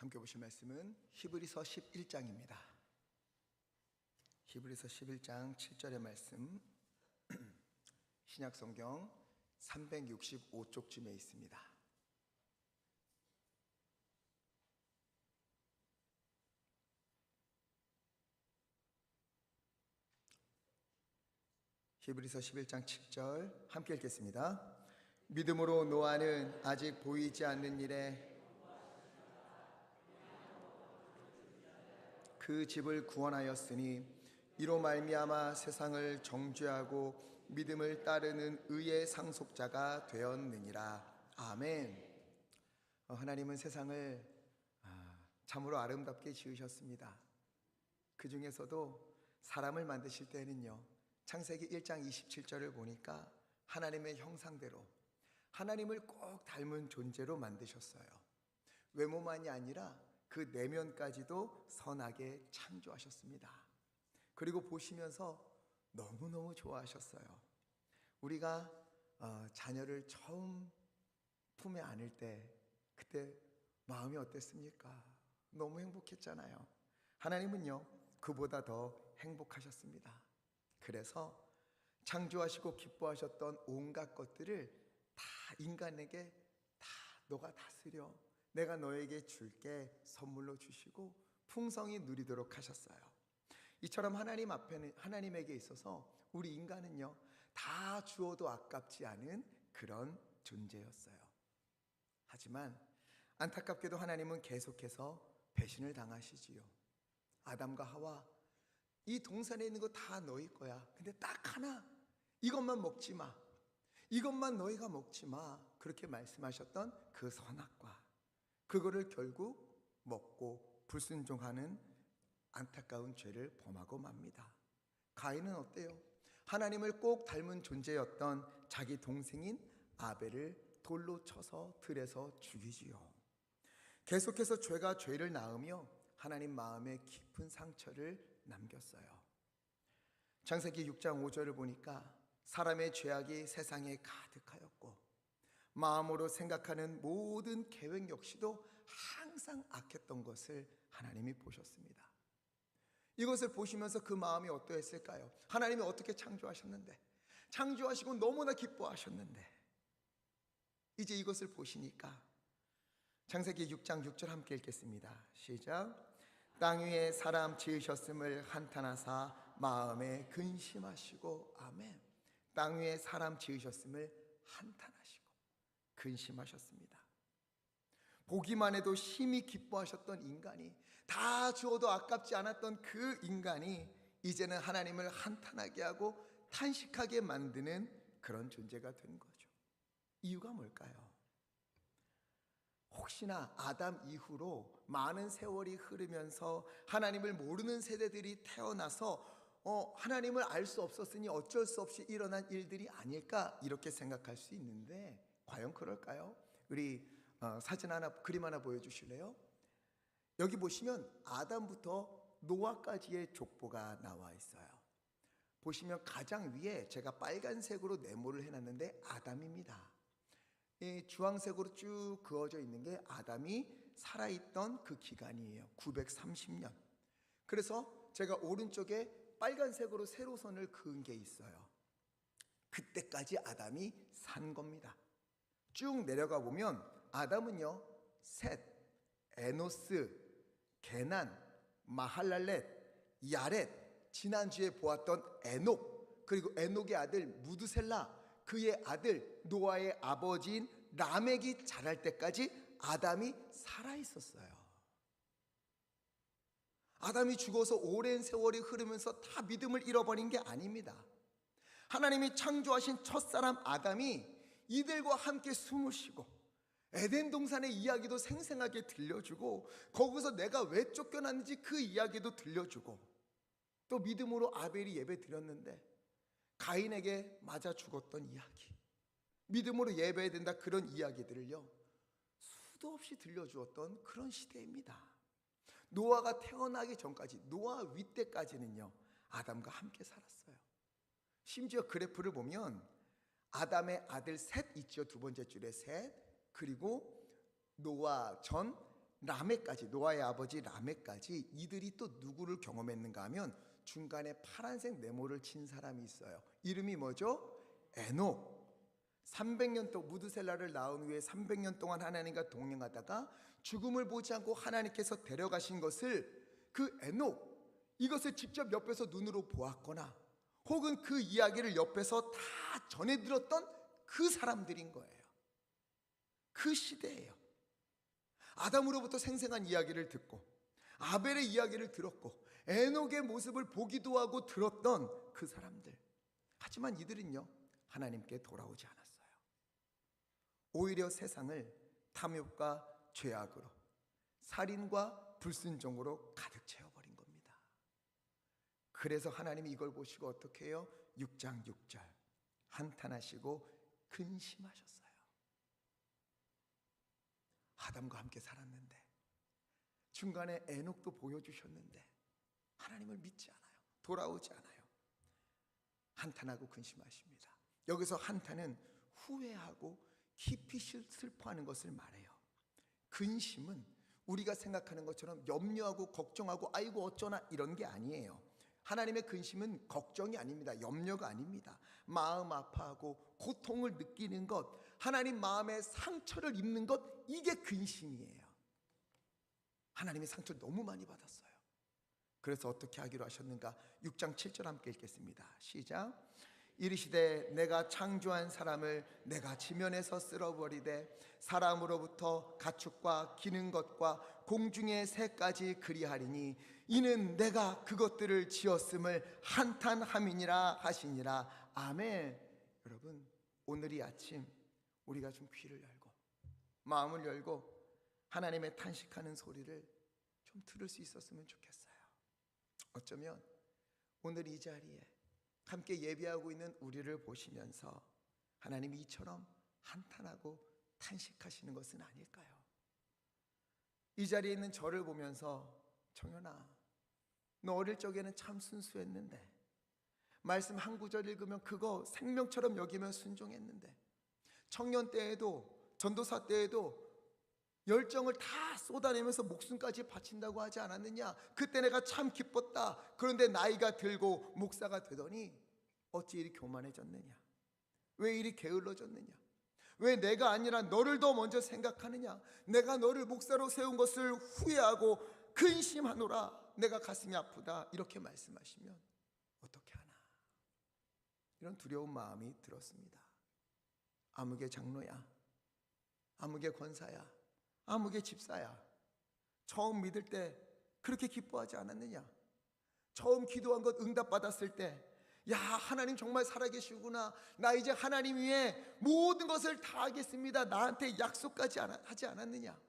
함께 보실 말씀은 히브리서 11장입니다. 히브리서 11장 7절의 말씀, 신약성경 365쪽쯤에 있습니다. 히브리서 11장 7절 함께 읽겠습니다. 믿음으로 노아는 아직 보이지 않는 일에 그 집을 구원하였으니 이로 말미암아 세상을 정죄하고 믿음을 따르는 의의 상속자가 되었느니라. 아멘. 하나님은 세상을 참으로 아름답게 지으셨습니다. 그 중에서도 사람을 만드실 때는요, 창세기 1장 27절을 보니까 하나님의 형상대로 하나님을 꼭 닮은 존재로 만드셨어요. 외모만이 아니라 그 내면까지도 선하게 창조하셨습니다. 그리고 보시면서 너무너무 좋아하셨어요. 우리가 자녀를 처음 품에 안을 때 그때 마음이 어땠습니까? 너무 행복했잖아요. 하나님은요, 그보다 더 행복하셨습니다. 그래서 창조하시고 기뻐하셨던 온갖 것들을 다 인간에게 다 너가 다스려, 내가 너에게 줄게 선물로 주시고 풍성히 누리도록 하셨어요. 이처럼 하나님 앞에는, 하나님에게 있어서 우리 인간은요, 다 주어도 아깝지 않은 그런 존재였어요. 하지만 안타깝게도 하나님은 계속해서 배신을 당하시지요. 아담과 하와, 이 동산에 있는 거 다 너희 거야. 근데 딱 하나, 이것만 먹지 마. 이것만 너희가 먹지 마. 그렇게 말씀하셨던 그 선악과, 그거를 결국 먹고 불순종하는 안타까운 죄를 범하고 맙니다. 가인은 어때요? 하나님을 꼭 닮은 존재였던 자기 동생인 아벨을 돌로 쳐서 들에서 죽이지요. 계속해서 죄가 죄를 낳으며 하나님 마음에 깊은 상처를 남겼어요. 창세기 6장 5절을 보니까 사람의 죄악이 세상에 가득하였고 마음으로 생각하는 모든 계획 역시도 항상 악했던 것을 하나님이 보셨습니다. 이것을 보시면서 그 마음이 어떠했을까요? 하나님이 어떻게 창조하셨는데, 창조하시고 너무나 기뻐하셨는데, 이제 이것을 보시니까 창세기 6장 6절 함께 읽겠습니다. 시작. 땅 위에 사람 지으셨음을 한탄하사 마음에 근심하시고. 아멘. 땅 위에 사람 지으셨음을 한탄하시고 근심하셨습니다. 보기만 해도 심히 기뻐하셨던 인간이, 다 주어도 아깝지 않았던 그 인간이 이제는 하나님을 한탄하게 하고 탄식하게 만드는 그런 존재가 된 거죠. 이유가 뭘까요? 혹시나 아담 이후로 많은 세월이 흐르면서 하나님을 모르는 세대들이 태어나서 하나님을 알 수 없었으니 어쩔 수 없이 일어난 일들이 아닐까, 이렇게 생각할 수 있는데 과연 그럴까요? 우리 사진 하나, 그림 하나 보여주실래요? 여기 보시면 아담부터 노아까지의 족보가 나와 있어요. 보시면 가장 위에 제가 빨간색으로 네모를 해놨는데 아담입니다. 이 주황색으로 쭉 그어져 있는 게 아담이 살아있던 그 기간이에요. 930년. 그래서 제가 오른쪽에 빨간색으로 세로선을 그은 게 있어요. 그때까지 아담이 산 겁니다. 쭉 내려가 보면 아담은요, 셋, 에노스, 게난, 마할랄렛, 야렛, 지난주에 보았던 에녹, 그리고 에녹의 아들 무드셀라, 그의 아들 노아의 아버지인 라멕이 자랄 때까지 아담이 살아있었어요. 아담이 죽어서 오랜 세월이 흐르면서 다 믿음을 잃어버린 게 아닙니다. 하나님이 창조하신 첫사람 아담이 이들과 함께 숨을 쉬고 에덴 동산의 이야기도 생생하게 들려주고, 거기서 내가 왜 쫓겨났는지 그 이야기도 들려주고, 또 믿음으로 아벨이 예배 드렸는데 가인에게 맞아 죽었던 이야기, 믿음으로 예배해야 된다, 그런 이야기들을요 수도 없이 들려주었던 그런 시대입니다. 노아가 태어나기 전까지, 노아 위 때까지는요 아담과 함께 살았어요. 심지어 그래프를 보면 아담의 아들 셋 있죠. 두 번째 줄에 셋, 그리고 노아 전 라멕까지, 노아의 아버지 라멕까지 이들이 또 누구를 경험했는가 하면 중간에 파란색 네모를 친 사람이 있어요. 이름이 뭐죠? 에녹. 300년 동안 무드셀라를 낳은 후에 300년 동안 하나님과 동행하다가 죽음을 보지 않고 하나님께서 데려가신 것을 그 에녹, 이것을 직접 옆에서 눈으로 보았거나 혹은 그 이야기를 옆에서 다 전해 들었던 그 사람들인 거예요. 그 시대예요. 아담으로부터 생생한 이야기를 듣고 아벨의 이야기를 들었고 에녹의 모습을 보기도 하고 들었던 그 사람들. 하지만 이들은요, 하나님께 돌아오지 않았어요. 오히려 세상을 탐욕과 죄악으로, 살인과 불순종으로 가득 채워버린 겁니다. 그래서 하나님이 이걸 보시고 어떻게 해요? 6장 6절 한탄하시고 근심하셨어요. 아담과 함께 살았는데, 중간에 에녹도 보여주셨는데 하나님을 믿지 않아요. 돌아오지 않아요. 한탄하고 근심하십니다. 여기서 한탄은 후회하고 깊이 슬퍼하는 것을 말해요. 근심은 우리가 생각하는 것처럼 염려하고 걱정하고 아이고 어쩌나 이런 게 아니에요. 하나님의 근심은 걱정이 아닙니다. 염려가 아닙니다. 마음 아파하고 고통을 느끼는 것, 하나님 마음에 상처를 입는 것, 이게 근심이에요. 하나님의 상처를 너무 많이 받았어요. 그래서 어떻게 하기로 하셨는가? 6장 7절 함께 읽겠습니다. 시작. 이르시되 내가 창조한 사람을 내가 지면에서 쓸어버리되 사람으로부터 가축과 기는 것과 공중의 새까지 그리하리니 이는 내가 그것들을 지었음을 한탄함이니라 하시니라. 아멘. 여러분, 오늘 이 아침 우리가 좀 귀를 열고 마음을 열고 하나님의 탄식하는 소리를 좀 들을 수 있었으면 좋겠어요. 어쩌면 오늘 이 자리에 함께 예배하고 있는 우리를 보시면서 하나님이 이처럼 한탄하고 탄식하시는 것은 아닐까요? 이 자리에 있는 저를 보면서 정연아, 너 어릴 적에는 참 순수했는데, 말씀 한 구절 읽으면 그거 생명처럼 여기면 순종했는데, 청년 때에도 전도사 때에도 열정을 다 쏟아내면서 목숨까지 바친다고 하지 않았느냐? 그때 내가 참 기뻤다. 그런데 나이가 들고 목사가 되더니 어찌 이리 교만해졌느냐? 왜 이리 게을러졌느냐? 왜 내가 아니라 너를 더 먼저 생각하느냐? 내가 너를 목사로 세운 것을 후회하고 근심하노라. 내가 가슴이 아프다. 이렇게 말씀하시면 어떻게 하나? 이런 두려운 마음이 들었습니다. 아무개 장로야, 아무개 권사야, 아무개 집사야, 처음 믿을 때 그렇게 기뻐하지 않았느냐? 처음 기도한 것 응답받았을 때, 야, 하나님 정말 살아계시구나, 나 이제 하나님 위해 모든 것을 다 하겠습니다, 나한테 약속까지 하지 않았느냐?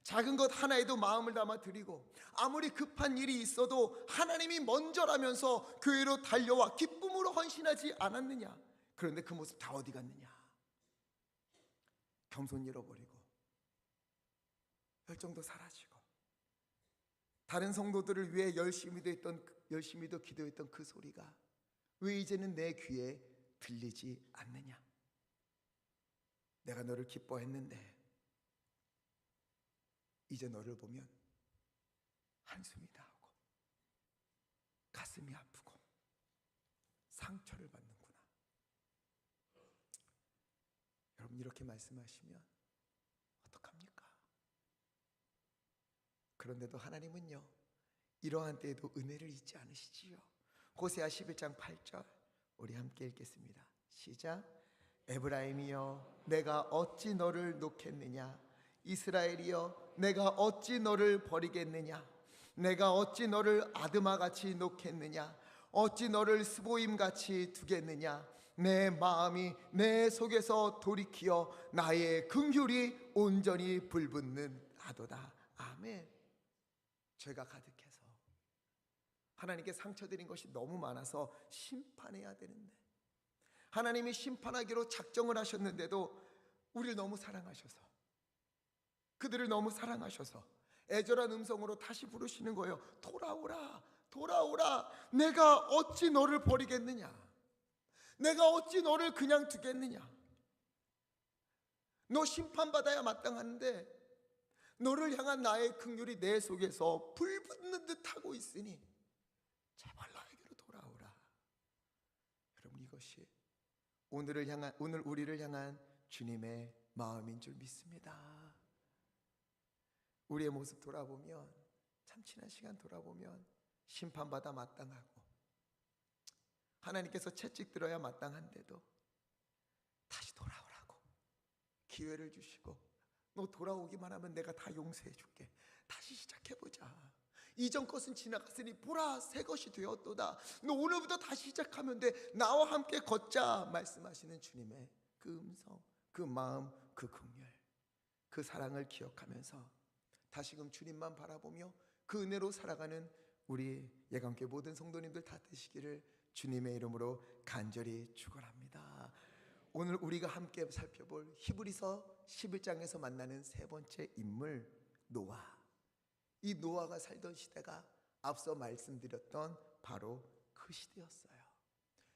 작은 것 하나에도 마음을 담아 드리고 아무리 급한 일이 있어도 하나님이 먼저라면서 교회로 달려와 기쁨으로 헌신하지 않았느냐? 그런데 그 모습 다 어디 갔느냐? 겸손 잃어버리고 열정도 사라지고 다른 성도들을 위해 열심히도 기도했던 그 소리가 왜 이제는 내 귀에 들리지 않느냐? 내가 너를 기뻐했는데 이제 너를 보면 한숨이 나오고 가슴이 아프고 상처를 받는구나. 여러분, 이렇게 말씀하시면 어떡합니까? 그런데도 하나님은요, 이러한 때에도 은혜를 잊지 않으시지요. 호세아 11장 8절 우리 함께 읽겠습니다. 시작. 에브라임이여 내가 어찌 너를 놓겠느냐? 이스라엘이여 내가 어찌 너를 버리겠느냐? 내가 어찌 너를 아드마같이 놓겠느냐? 어찌 너를 스보임같이 두겠느냐? 내 마음이 내 속에서 돌이키어 나의 긍휼이 온전히 불붙는 하도다. 아멘. 죄가 가득해서 하나님께 상처드린 것이 너무 많아서 심판해야 되는데, 하나님이 심판하기로 작정을 하셨는데도 우리를 너무 사랑하셔서, 그들을 너무 사랑하셔서 애절한 음성으로 다시 부르시는 거예요. 돌아오라, 돌아오라. 내가 어찌 너를 버리겠느냐? 내가 어찌 너를 그냥 두겠느냐? 너 심판받아야 마땅한데 너를 향한 나의 긍휼이 내 속에서 불 붙는 듯 하고 있으니 제발 나에게로 돌아오라. 여러분, 이것이 오늘 우리를 향한 주님의 마음인 줄 믿습니다. 우리의 모습 돌아보면, 참 지난 시간 돌아보면 심판받아 마땅하고 하나님께서 채찍 들어야 마땅한데도 다시 돌아오라고 기회를 주시고, 너 돌아오기만 하면 내가 다 용서해 줄게, 다시 시작해보자, 이전 것은 지나갔으니 보라 새 것이 되었도다, 너 오늘부터 다시 시작하면 돼, 나와 함께 걷자 말씀하시는 주님의 그 음성, 그 마음, 그 긍휼, 그 사랑을 기억하면서 다시금 주님만 바라보며 그 은혜로 살아가는 우리 예감교회 모든 성도님들 다 되시기를 주님의 이름으로 간절히 축원합니다. 오늘 우리가 함께 살펴볼 히브리서 11장에서 만나는 세 번째 인물, 노아. 이 노아가 살던 시대가 앞서 말씀드렸던 바로 그 시대였어요.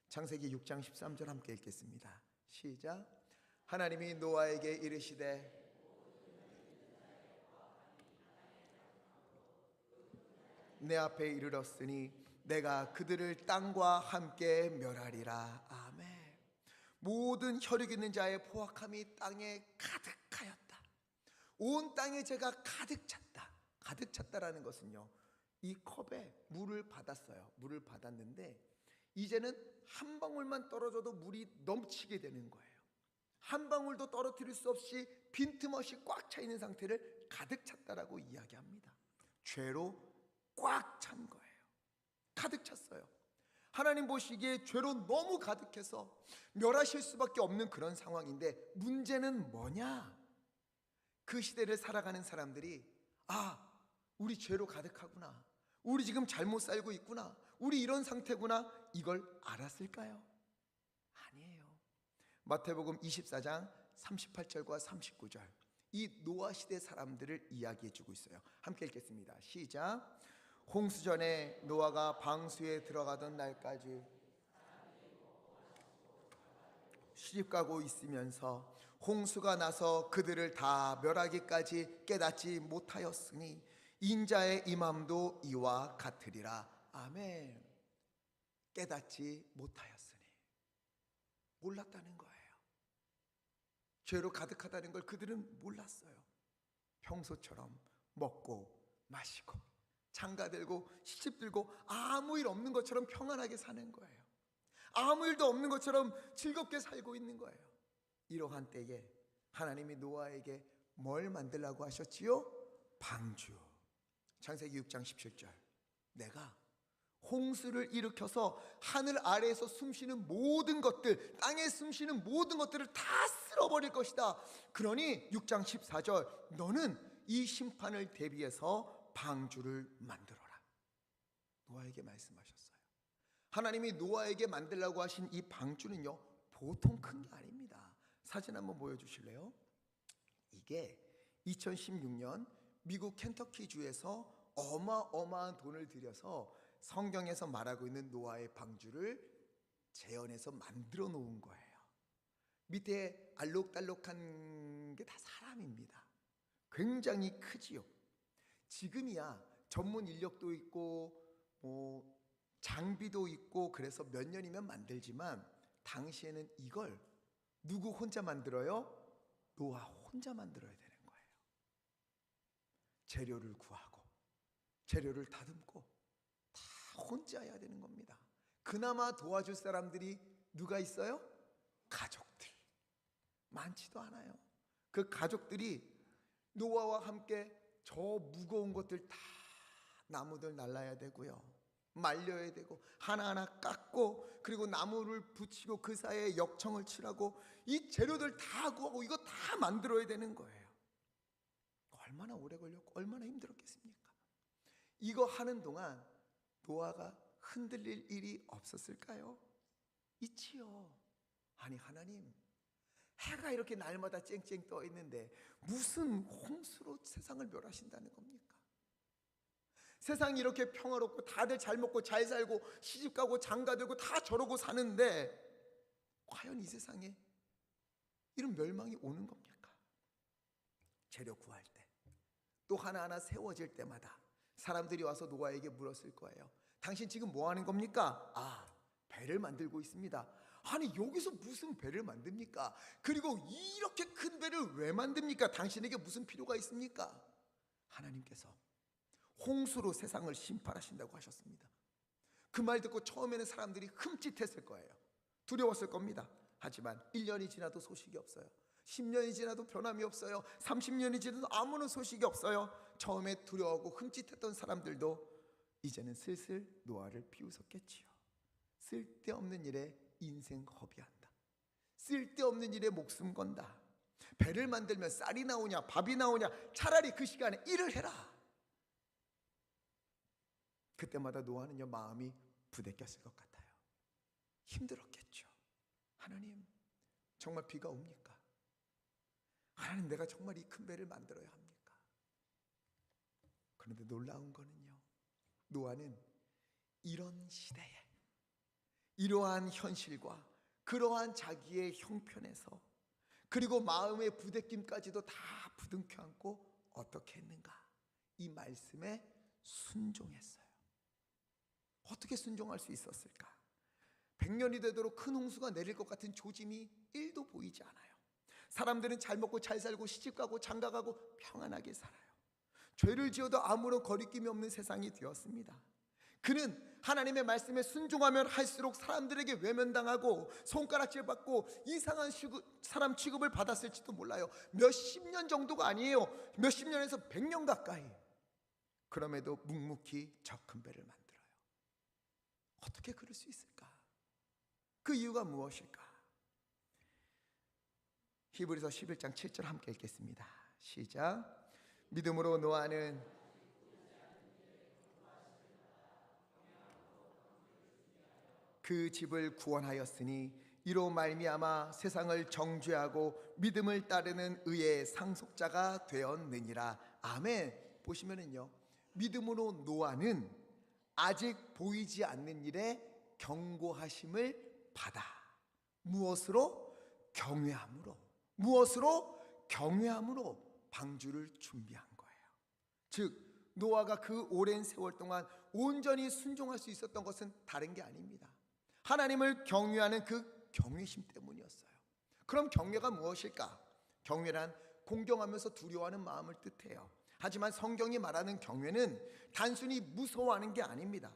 창세기 6장 13절 함께 읽겠습니다. 시작. 하나님이 노아에게 이르시되 내 앞에 이르렀으니 내가 그들을 땅과 함께 멸하리라. 아멘. 모든 혈육 있는 자의 포악함이 땅에 가득하였다. 온 땅에 죄가 가득 찼다. 가득 찼다라는 것은요, 이 컵에 물을 받았어요. 물을 받았는데 이제는 한 방울만 떨어져도 물이 넘치게 되는 거예요. 한 방울도 떨어뜨릴 수 없이 빈틈없이 꽉 차 있는 상태를 가득 찼다라고 이야기합니다. 죄로 꽉 찬 거예요. 가득 찼어요. 하나님 보시기에 죄로 너무 가득해서 멸하실 수밖에 없는 그런 상황인데, 문제는 뭐냐? 그 시대를 살아가는 사람들이 우리 죄로 가득하구나, 우리 지금 잘못 살고 있구나, 우리 이런 상태구나, 이걸 알았을까요? 아니에요. 마태복음 24장 38절과 39절, 이 노아 시대 사람들을 이야기해 주고 있어요. 함께 읽겠습니다. 시작. 홍수전에 노아가 방수에 들어가던 날까지 시집가고 있으면서 홍수가 나서 그들을 다 멸하기까지 깨닫지 못하였으니 인자의 임함도 이와 같으리라. 아멘. 깨닫지 못하였으니, 몰랐다는 거예요. 죄로 가득하다는 걸 그들은 몰랐어요. 평소처럼 먹고 마시고 장가 들고 시집 들고 아무 일 없는 것처럼 평안하게 사는 거예요. 아무 일도 없는 것처럼 즐겁게 살고 있는 거예요. 이러한 때에 하나님이 노아에게 뭘 만들라고 하셨지요? 방주. 창세기 6장 17절, 내가 홍수를 일으켜서 하늘 아래에서 숨쉬는 모든 것들, 땅에 숨쉬는 모든 것들을 다 쓸어버릴 것이다. 그러니 6장 14절, 너는 이 심판을 대비해서 방주를 만들어라. 노아에게 말씀하셨어요. 하나님이 노아에게 만들라고 하신 이 방주는요, 보통 큰 게 아닙니다. 사진 한번 보여주실래요? 이게 2016년 미국 켄터키주에서 어마어마한 돈을 들여서 성경에서 말하고 있는 노아의 방주를 재현해서 만들어 놓은 거예요. 밑에 알록달록한 게 다 사람입니다. 굉장히 크지요. 지금이야 전문 인력도 있고 장비도 있고 그래서 몇 년이면 만들지만, 당시에는 이걸 누구 혼자 만들어요? 노아 혼자 만들어야 되는 거예요. 재료를 구하고 재료를 다듬고 다 혼자 해야 되는 겁니다. 그나마 도와줄 사람들이 누가 있어요? 가족들. 많지도 않아요. 그 가족들이 노아와 함께 저 무거운 것들 다 나무들 날라야 되고요, 말려야 되고 하나하나 깎고, 그리고 나무를 붙이고 그 사이에 역청을 칠하고 이 재료들 다 구하고 이거 다 만들어야 되는 거예요. 얼마나 오래 걸렸고 얼마나 힘들었겠습니까? 이거 하는 동안 노아가 흔들릴 일이 없었을까요? 있지요. 아니, 하나님, 해가 이렇게 날마다 쨍쨍 떠 있는데 무슨 홍수로 세상을 멸하신다는 겁니까? 세상이 이렇게 평화롭고 다들 잘 먹고 잘 살고 시집가고 장가들고 다 저러고 사는데 과연 이 세상에 이런 멸망이 오는 겁니까? 재료 구할 때, 또 하나하나 세워질 때마다 사람들이 와서 노아에게 물었을 거예요. 당신 지금 뭐 하는 겁니까? 배를 만들고 있습니다. 아니, 여기서 무슨 배를 만듭니까? 그리고 이렇게 큰 배를 왜 만듭니까? 당신에게 무슨 필요가 있습니까? 하나님께서 홍수로 세상을 심판하신다고 하셨습니다. 그 말 듣고 처음에는 사람들이 흠칫했을 거예요. 두려웠을 겁니다. 하지만 1년이 지나도 소식이 없어요. 10년이 지나도 변함이 없어요. 30년이 지나도 아무런 소식이 없어요. 처음에 두려워하고 흠칫했던 사람들도 이제는 슬슬 노아를 비웃었겠지요. 쓸데없는 일에 인생 허비한다. 쓸데없는 일에 목숨 건다. 배를 만들면 쌀이 나오냐 밥이 나오냐, 차라리 그 시간에 일을 해라. 그때마다 노아는요, 마음이 부대꼈을 것 같아요. 힘들었겠죠. 하나님, 정말 비가 옵니까? 하나님, 내가 정말 이 큰 배를 만들어야 합니까? 그런데 놀라운 거는요, 노아는 이런 시대에 이러한 현실과 그러한 자기의 형편에서, 그리고 마음의 부대낌까지도 다 부둥켜 안고 어떻게 했는가? 이 말씀에 순종했어요. 어떻게 순종할 수 있었을까? 100년이 되도록 큰 홍수가 내릴 것 같은 조짐이 1도 보이지 않아요. 사람들은 잘 먹고 잘 살고 시집가고 장가가고 평안하게 살아요. 죄를 지어도 아무런 거리낌이 없는 세상이 되었습니다. 그는 하나님의 말씀에 순종하면 할수록 사람들에게 외면당하고 손가락질 받고 이상한 사람 취급을 받았을지도 몰라요. 몇십 년 정도가 아니에요. 몇십 년에서 100년 가까이. 그럼에도 묵묵히 저 큰 배를 만들어요. 어떻게 그럴 수 있을까? 그 이유가 무엇일까? 히브리서 11장 7절 함께 읽겠습니다. 시작. 믿음으로 노아는 그 집을 구원하였으니 이로 말미암아 세상을 정죄하고 믿음을 따르는 의의 상속자가 되었느니라. 아멘. 보시면은요, 믿음으로 노아는 아직 보이지 않는 일에 경고하심을 받아. 무엇으로? 경외함으로. 무엇으로? 경외함으로 방주를 준비한 거예요. 즉 노아가 그 오랜 세월 동안 온전히 순종할 수 있었던 것은 다른 게 아닙니다. 하나님을 경외하는 그 경외심 때문이었어요. 그럼 경외가 무엇일까? 경외란 공경하면서 두려워하는 마음을 뜻해요. 하지만 성경이 말하는 경외는 단순히 무서워하는 게 아닙니다.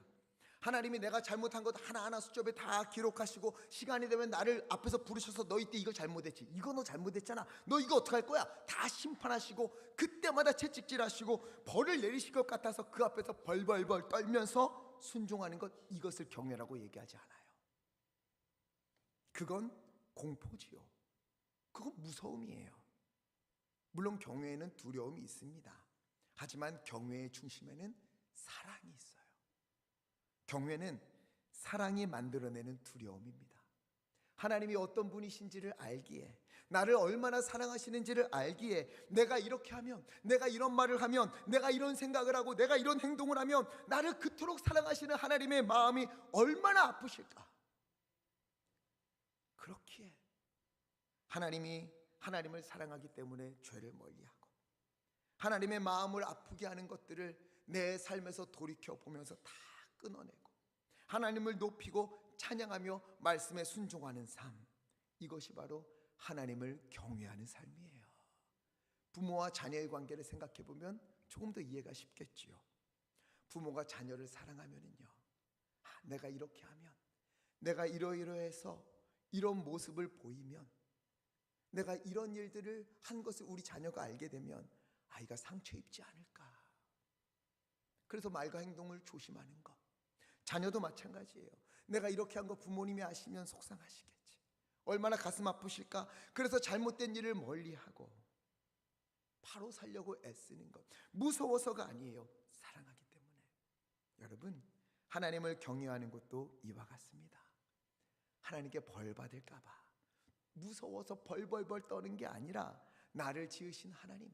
하나님이 내가 잘못한 것 하나하나 수첩에 다 기록하시고 시간이 되면 나를 앞에서 부르셔서 너 이때 이거 잘못했지, 이거 너 잘못했잖아, 너 이거 어떡할 거야, 다 심판하시고 그때마다 채찍질하시고 벌을 내리실 것 같아서 그 앞에서 벌벌벌 떨면서 순종하는 것, 이것을 경외라고 얘기하지 않아요. 그건 공포지요. 그건 무서움이에요. 물론 경외에는 두려움이 있습니다. 하지만 경외의 중심에는 사랑이 있어요. 경외는 사랑이 만들어내는 두려움입니다. 하나님이 어떤 분이신지를 알기에, 나를 얼마나 사랑하시는지를 알기에, 내가 이렇게 하면, 내가 이런 말을 하면, 내가 이런 생각을 하고, 내가 이런 행동을 하면 나를 그토록 사랑하시는 하나님의 마음이 얼마나 아프실까. 그렇기에 하나님을 사랑하기 때문에 죄를 멀리하고 하나님의 마음을 아프게 하는 것들을 내 삶에서 돌이켜보면서 다 끊어내고 하나님을 높이고 찬양하며 말씀에 순종하는 삶, 이것이 바로 하나님을 경외하는 삶이에요. 부모와 자녀의 관계를 생각해보면 조금 더 이해가 쉽겠지요. 부모가 자녀를 사랑하면은요, 내가 이렇게 하면, 내가 이러이러해서 이런 모습을 보이면, 내가 이런 일들을 한 것을 우리 자녀가 알게 되면 아이가 상처 입지 않을까. 그래서 말과 행동을 조심하는 것. 자녀도 마찬가지예요. 내가 이렇게 한 거 부모님이 아시면 속상하시겠지, 얼마나 가슴 아프실까. 그래서 잘못된 일을 멀리하고 바로 살려고 애쓰는 것, 무서워서가 아니에요. 사랑하기 때문에. 여러분, 하나님을 경외하는 것도 이와 같습니다. 하나님께 벌 받을까 봐 무서워서 벌벌벌 떠는 게 아니라, 나를 지으신 하나님,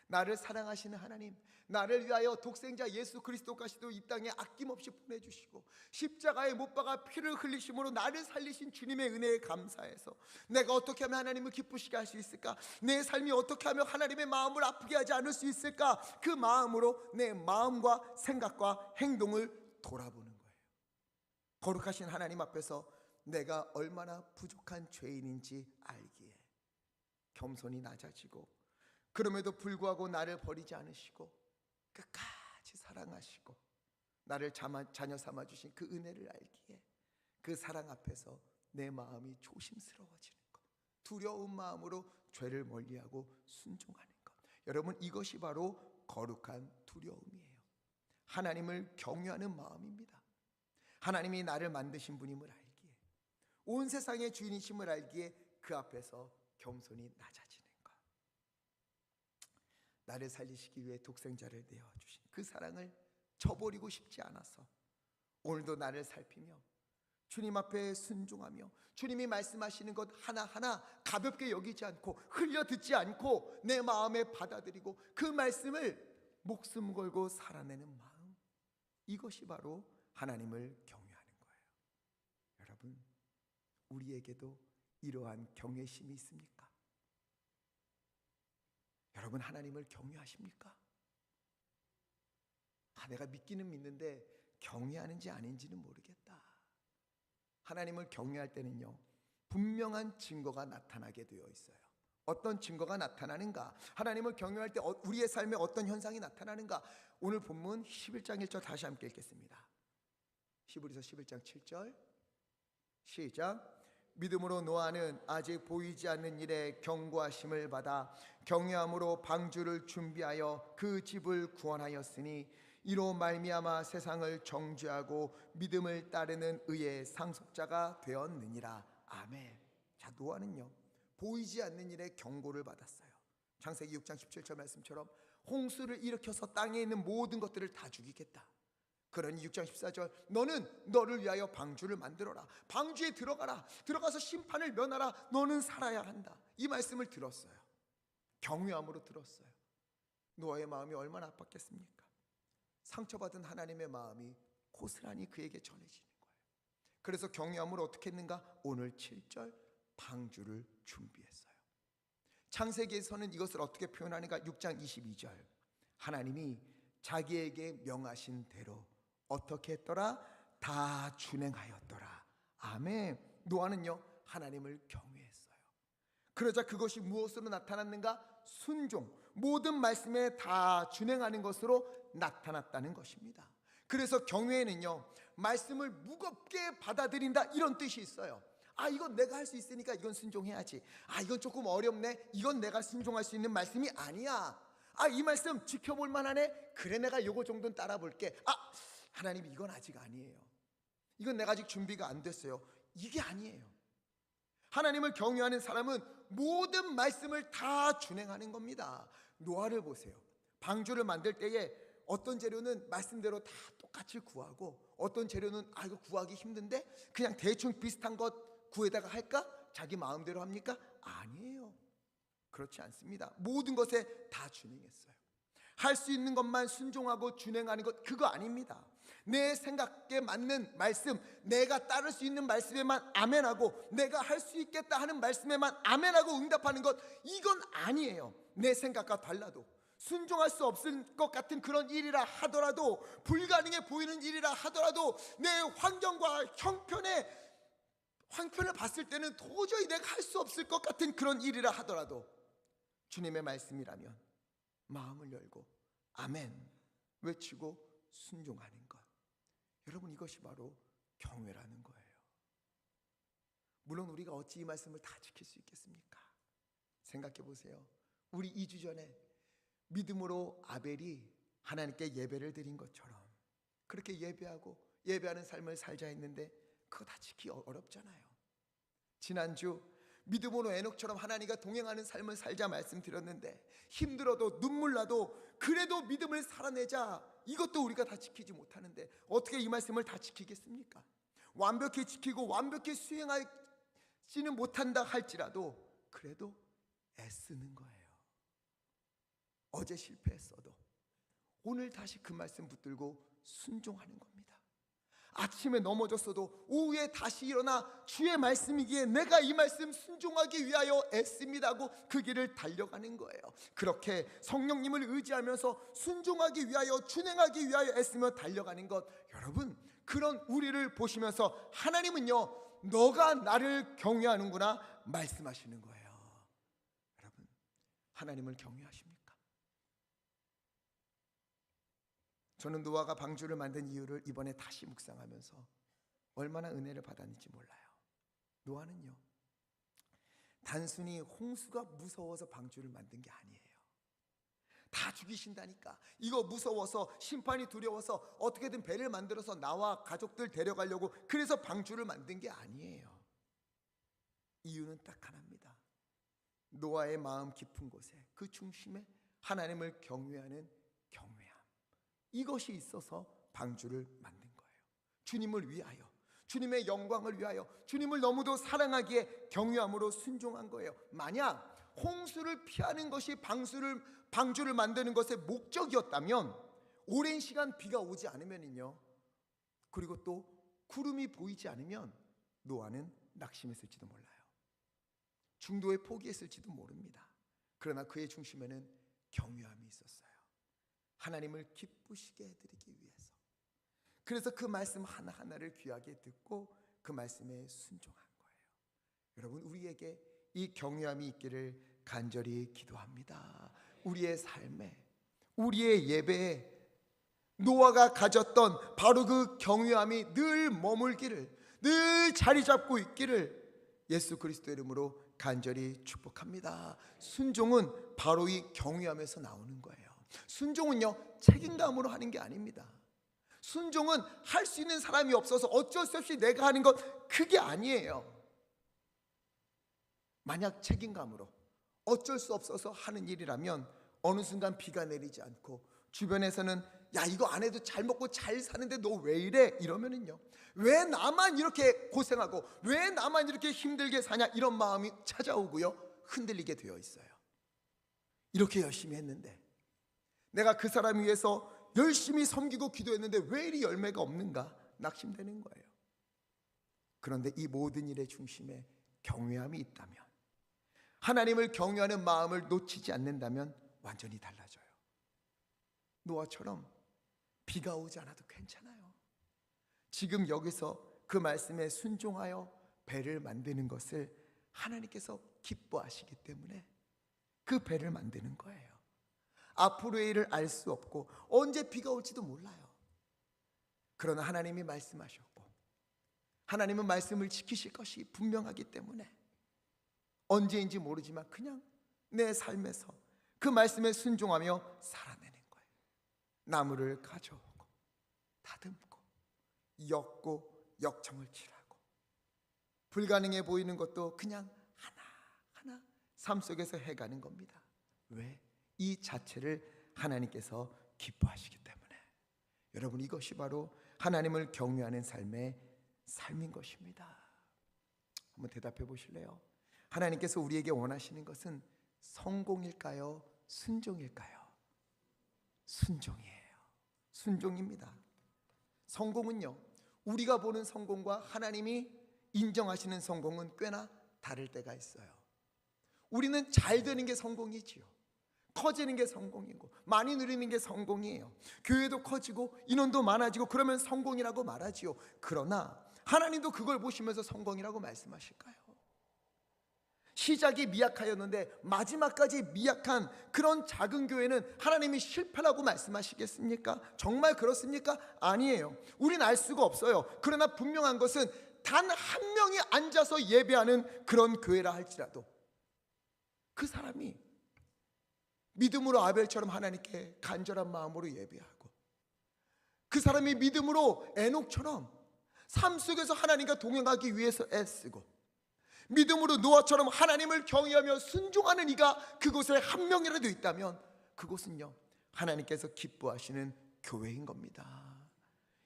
나를 사랑하시는 하나님, 나를 위하여 독생자 예수 그리스도까지도 이 땅에 아낌없이 보내주시고 십자가에 못 박아 피를 흘리심으로 나를 살리신 주님의 은혜에 감사해서 내가 어떻게 하면 하나님을 기쁘시게 할 수 있을까? 내 삶이 어떻게 하면 하나님의 마음을 아프게 하지 않을 수 있을까? 그 마음으로 내 마음과 생각과 행동을 돌아보는 거예요. 거룩하신 하나님 앞에서 내가 얼마나 부족한 죄인인지 알기에 겸손히 낮아지고, 그럼에도 불구하고 나를 버리지 않으시고 끝까지 사랑하시고 나를 자녀 삼아주신 그 은혜를 알기에 그 사랑 앞에서 내 마음이 조심스러워지는 것, 두려운 마음으로 죄를 멀리하고 순종하는 것. 여러분, 이것이 바로 거룩한 두려움이에요. 하나님을 경외하는 마음입니다. 하나님이 나를 만드신 분임을 알기에, 온 세상의 주인이심을 알기에 그 앞에서 겸손히 낮아지는 것. 나를 살리시기 위해 독생자를 내어주신 그 사랑을 저버리고 싶지 않아서 오늘도 나를 살피며 주님 앞에 순종하며 주님이 말씀하시는 것 하나하나 가볍게 여기지 않고 흘려 듣지 않고 내 마음에 받아들이고 그 말씀을 목숨 걸고 살아내는 마음, 이것이 바로 하나님을 경외하는 거예요. 여러분, 우리에게도 이러한 경외심이 있습니까? 여러분, 하나님을 경외하십니까? 내가 믿기는 믿는데 경외하는지 아닌지는 모르겠다. 하나님을 경외할 때는요, 분명한 증거가 나타나게 되어 있어요. 어떤 증거가 나타나는가? 하나님을 경외할 때 우리의 삶에 어떤 현상이 나타나는가? 오늘 본문 11장 1절 다시 함께 읽겠습니다. 히브리서 11장 7절 시작. 믿음으로 노아는 아직 보이지 않는 일에 경고하심을 받아 경외함으로 방주를 준비하여 그 집을 구원하였으니 이로 말미암아 세상을 정죄하고 믿음을 따르는 의의 상속자가 되었느니라. 아멘. 자, 노아는요, 보이지 않는 일에 경고를 받았어요. 창세기 6장 17절 말씀처럼 홍수를 일으켜서 땅에 있는 모든 것들을 다 죽이겠다. 그러니 6장 14절, 너는 너를 위하여 방주를 만들어라. 방주에 들어가라. 들어가서 심판을 면하라. 너는 살아야 한다. 이 말씀을 들었어요. 경외함으로 들었어요. 노아의 마음이 얼마나 아팠겠습니까? 상처받은 하나님의 마음이 고스란히 그에게 전해지는 거예요. 그래서 경외함으로 어떻게 했는가? 오늘 7절, 방주를 준비했어요. 창세기에서는 이것을 어떻게 표현하는가? 6장 22절, 하나님이 자기에게 명하신 대로 어떻게 했더라? 다 준행하였더라. 아멘. 노아는요, 하나님을 경외했어요. 그러자 그것이 무엇으로 나타났는가? 순종, 모든 말씀에 다 준행하는 것으로 나타났다는 것입니다. 그래서 경외에는요, 말씀을 무겁게 받아들인다, 이런 뜻이 있어요. 이건 내가 할 수 있으니까 이건 순종해야지. 이건 조금 어렵네, 이건 내가 순종할 수 있는 말씀이 아니야. 이 말씀 지켜볼 만하네, 그래 내가 요거 정도는 따라 볼게. 하나님, 이건 아직 아니에요. 이건 내가 아직 준비가 안 됐어요. 이게 아니에요. 하나님을 경외하는 사람은 모든 말씀을 다 준행하는 겁니다. 노아를 보세요. 방주를 만들 때에 어떤 재료는 말씀대로 다 똑같이 구하고, 어떤 재료는 이거 구하기 힘든데 그냥 대충 비슷한 것 구해다가 할까? 자기 마음대로 합니까? 아니에요. 그렇지 않습니다. 모든 것에 다 준행했어요. 할 수 있는 것만 순종하고 준행하는 것, 그거 아닙니다. 내 생각에 맞는 말씀, 내가 따를 수 있는 말씀에만 아멘하고, 내가 할 수 있겠다 하는 말씀에만 아멘하고 응답하는 것, 이건 아니에요. 내 생각과 달라도, 순종할 수 없을 것 같은 그런 일이라 하더라도, 불가능해 보이는 일이라 하더라도, 내 환경과 형편을 봤을 때는 도저히 내가 할 수 없을 것 같은 그런 일이라 하더라도 주님의 말씀이라면 마음을 열고 아멘 외치고 순종하는 것, 여러분, 이것이 바로 경외라는 거예요. 물론 우리가 어찌 이 말씀을 다 지킬 수 있겠습니까? 생각해 보세요. 우리 2주 전에 믿음으로 아벨이 하나님께 예배를 드린 것처럼 그렇게 예배하는 삶을 살자 했는데 그거 다 지키기 어렵잖아요. 지난주 믿음으로 에녹처럼 하나님과 동행하는 삶을 살자 말씀드렸는데 힘들어도 눈물 나도 그래도 믿음을 살아내자, 이것도 우리가 다 지키지 못하는데 어떻게 이 말씀을 다 지키겠습니까? 완벽히 지키고 완벽히 수행하지는 못한다 할지라도 그래도 애쓰는 거예요. 어제 실패했어도 오늘 다시 그 말씀 붙들고 순종하는 겁니다. 아침에 넘어졌어도 오후에 다시 일어나 주의 말씀이기에 내가 이 말씀 순종하기 위하여 애씁니다 하고 그 길을 달려가는 거예요. 그렇게 성령님을 의지하면서 순종하기 위하여, 준행하기 위하여 애쓰며 달려가는 것, 여러분, 그런 우리를 보시면서 하나님은요, 너가 나를 경외하는구나 말씀하시는 거예요. 여러분, 하나님을 경외하십니까? 저는 노아가 방주를 만든 이유를 이번에 다시 묵상하면서 얼마나 은혜를 받았는지 몰라요. 노아는요, 단순히 홍수가 무서워서 방주를 만든 게 아니에요. 다 죽이신다니까, 이거 무서워서, 심판이 두려워서 어떻게든 배를 만들어서 나와 가족들 데려가려고 그래서 방주를 만든 게 아니에요. 이유는 딱 하나입니다. 노아의 마음 깊은 곳에, 그 중심에 하나님을 경외하는 경외함, 이것이 있어서 방주를 만든 거예요. 주님을 위하여, 주님의 영광을 위하여, 주님을 너무도 사랑하기에 경외함으로 순종한 거예요. 만약 홍수를 피하는 것이 방주를 만드는 것의 목적이었다면, 오랜 시간 비가 오지 않으면요, 그리고 또 구름이 보이지 않으면 노아는 낙심했을지도 몰라요. 중도에 포기했을지도 모릅니다. 그러나 그의 중심에는 경외함이 있었어요. 하나님을 기쁘시게 해드리기 위해서. 그래서 그 말씀 하나하나를 귀하게 듣고 그 말씀에 순종한 거예요. 여러분, 우리에게 이 경외함이 있기를 간절히 기도합니다. 우리의 삶에, 우리의 예배에 노아가 가졌던 바로 그 경외함이 늘 머물기를, 늘 자리 잡고 있기를 예수 그리스도 이름으로 간절히 축복합니다. 순종은 바로 이 경외함에서 나오는 거예요. 순종은요, 책임감으로 하는 게 아닙니다. 순종은 할 수 있는 사람이 없어서 어쩔 수 없이 내가 하는 것, 그게 아니에요. 만약 책임감으로 어쩔 수 없어서 하는 일이라면 어느 순간 비가 내리지 않고 주변에서는 야, 이거 안 해도 잘 먹고 잘 사는데 너 왜 이래? 이러면은요, 왜 나만 이렇게 고생하고 왜 나만 이렇게 힘들게 사냐, 이런 마음이 찾아오고요, 흔들리게 되어 있어요. 이렇게 열심히 했는데, 내가 그 사람 위해서 열심히 섬기고 기도했는데 왜 이리 열매가 없는가, 낙심되는 거예요. 그런데 이 모든 일의 중심에 경외함이 있다면, 하나님을 경외하는 마음을 놓치지 않는다면 완전히 달라져요. 노아처럼 비가 오지 않아도 괜찮아요. 지금 여기서 그 말씀에 순종하여 배를 만드는 것을 하나님께서 기뻐하시기 때문에 그 배를 만드는 거예요. 앞으로의 일을 알 수 없고 언제 비가 올지도 몰라요. 그러나 하나님이 말씀하셨고 하나님은 말씀을 지키실 것이 분명하기 때문에 언제인지 모르지만 그냥 내 삶에서 그 말씀에 순종하며 살아내는 거예요. 나무를 가져오고 다듬고 엮고 역청을 칠하고, 불가능해 보이는 것도 그냥 하나하나 삶 속에서 해가는 겁니다. 왜? 이 자체를 하나님께서 기뻐하시기 때문에. 여러분, 이것이 바로 하나님을 경외하는 삶의 삶인 것입니다. 한번 대답해 보실래요? 하나님께서 우리에게 원하시는 것은 성공일까요? 순종일까요? 순종이에요. 순종입니다. 성공은요, 우리가 보는 성공과 하나님이 인정하시는 성공은 꽤나 다를 때가 있어요. 우리는 잘 되는 게 성공이지요. 커지는 게 성공이고 많이 누리는 게 성공이에요. 교회도 커지고 인원도 많아지고 그러면 성공이라고 말하지요. 그러나 하나님도 그걸 보시면서 성공이라고 말씀하실까요? 시작이 미약하였는데 마지막까지 미약한 그런 작은 교회는 하나님이 실패라고 말씀하시겠습니까? 정말 그렇습니까? 아니에요. 우린 알 수가 없어요. 그러나 분명한 것은 단 한 명이 앉아서 예배하는 그런 교회라 할지라도 그 사람이 믿음으로 아벨처럼 하나님께 간절한 마음으로 예배하고, 그 사람이 믿음으로 에녹처럼 삶 속에서 하나님과 동행하기 위해서 애쓰고, 믿음으로 노아처럼 하나님을 경외하며 순종하는 이가 그곳에 한 명이라도 있다면 그곳은요, 하나님께서 기뻐하시는 교회인 겁니다.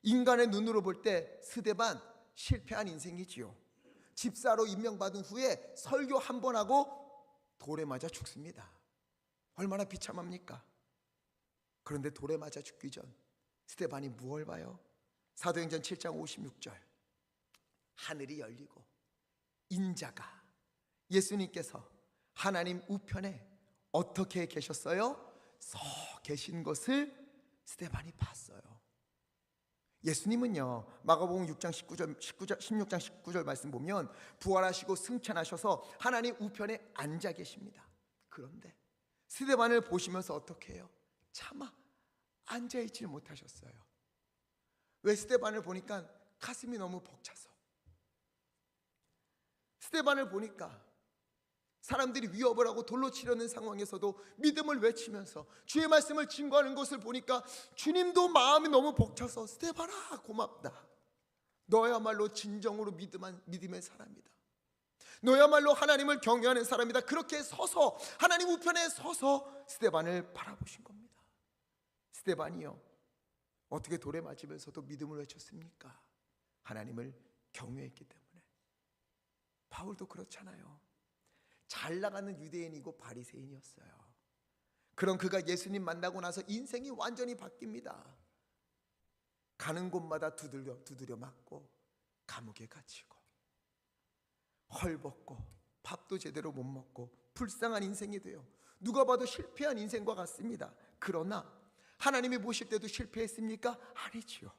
인간의 눈으로 볼 때 스데반 실패한 인생이지요. 집사로 임명받은 후에 설교 한 번 하고 돌에 맞아 죽습니다. 얼마나 비참합니까? 그런데 돌에 맞아 죽기 전 스데반이 무엇을 봐요? 사도행전 7장 56절, 하늘이 열리고 인자가, 예수님께서 하나님 우편에 어떻게 계셨어요? 서 계신 것을 스데반이 봤어요. 예수님은요, 마가복음 6장 16장 19절 말씀 보면 부활하시고 승천하셔서 하나님 우편에 앉아 계십니다. 그런데 스데반을 보시면서 어떻게 해요? 차마 앉아있지 못하셨어요. 왜? 스데반을 보니까 가슴이 너무 벅차서. 스데반을 보니까 사람들이 위협을 하고 돌로 치려는 상황에서도 믿음을 외치면서 주의 말씀을 증거하는 것을 보니까 주님도 마음이 너무 벅차서 스데반아 고맙다. 너야말로 진정으로 믿음의 사람이다. 너야말로 하나님을 경외하는 사람이다. 그렇게 서서 하나님 우편에 서서 스데반을 바라보신 겁니다. 스데반이요, 어떻게 돌에 맞으면서도 믿음을 외쳤습니까? 하나님을 경외했기 때문에. 바울도 그렇잖아요. 잘 나가는 유대인이고 바리새인이었어요. 그런 그가 예수님 만나고 나서 인생이 완전히 바뀝니다. 가는 곳마다 두드려 맞고 감옥에 갇히고 헐벗고 밥도 제대로 못 먹고 불쌍한 인생이 돼요. 누가 봐도 실패한 인생과 같습니다. 그러나 하나님이 보실 때도 실패했습니까? 아니지요.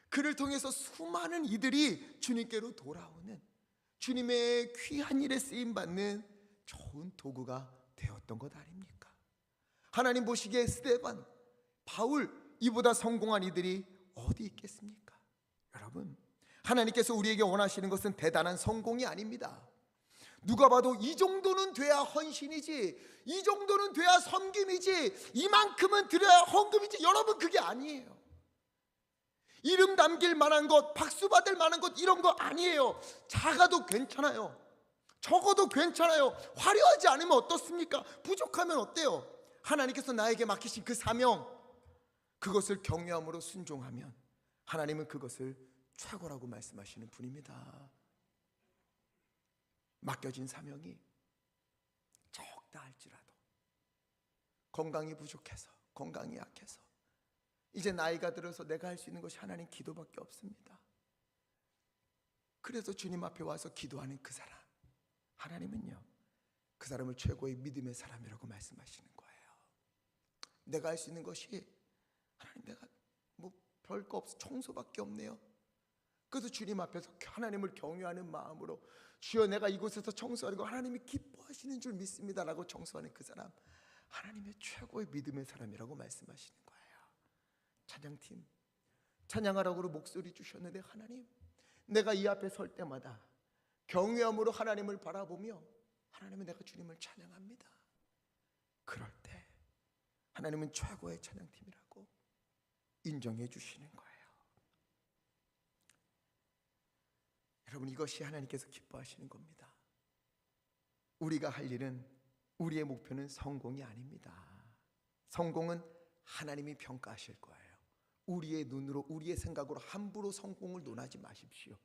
그를 통해서 수많은 이들이 주님께로 돌아오는, 주님의 귀한 일에 쓰임받는 좋은 도구가 되었던 것 아닙니까? 하나님 보시기에 스데반, 바울, 이보다 성공한 이들이 어디 있겠습니까? 여러분, 하나님께서 우리에게 원하시는 것은 대단한 성공이 아닙니다. 누가 봐도 이 정도는 돼야 헌신이지, 이 정도는 돼야 섬김이지, 이만큼은 드려야 헌금이지. 여러분, 그게 아니에요. 이름 남길 만한 것, 박수 받을 만한 것, 이런 거 아니에요. 작아도 괜찮아요. 적어도 괜찮아요. 화려하지 않으면 어떻습니까? 부족하면 어때요? 하나님께서 나에게 맡기신 그 사명, 그것을 경외함으로 순종하면 하나님은 그것을 최고라고 말씀하시는 분입니다. 맡겨진 사명이 적다 할지라도, 건강이 부족해서, 건강이 약해서, 이제 나이가 들어서 내가 할 수 있는 것이 하나님 기도밖에 없습니다. 그래서 주님 앞에 와서 기도하는 그 사람, 하나님은요, 그 사람을 최고의 믿음의 사람이라고 말씀하시는 거예요. 내가 할 수 있는 것이, 하나님 내가 뭐 별거 없어, 청소밖에 없네요. 그래서 주님 앞에서 하나님을 경외하는 마음으로, 주여 내가 이곳에서 청소하는 거 하나님이 기뻐하시는 줄 믿습니다 라고 청소하는 그 사람, 하나님의 최고의 믿음의 사람이라고 말씀하시는 거예요. 찬양팀, 찬양하라고 목소리 주셨는데, 하나님, 내가 이 앞에 설 때마다 경외함으로 하나님을 바라보며, 하나님은 내가 주님을 찬양합니다. 그럴 때 하나님은 최고의 찬양팀이라고 인정해 주시는 거예요. 여러분, 이것이 하나님께서 기뻐하시는 겁니다. 우리가 할 일은, 우리의 목표는 성공이 아닙니다. 성공은 하나님이 평가하실 거예요. 우리의 눈으로, 우리의 생각으로 함부로 성공을 논하지 마십시오.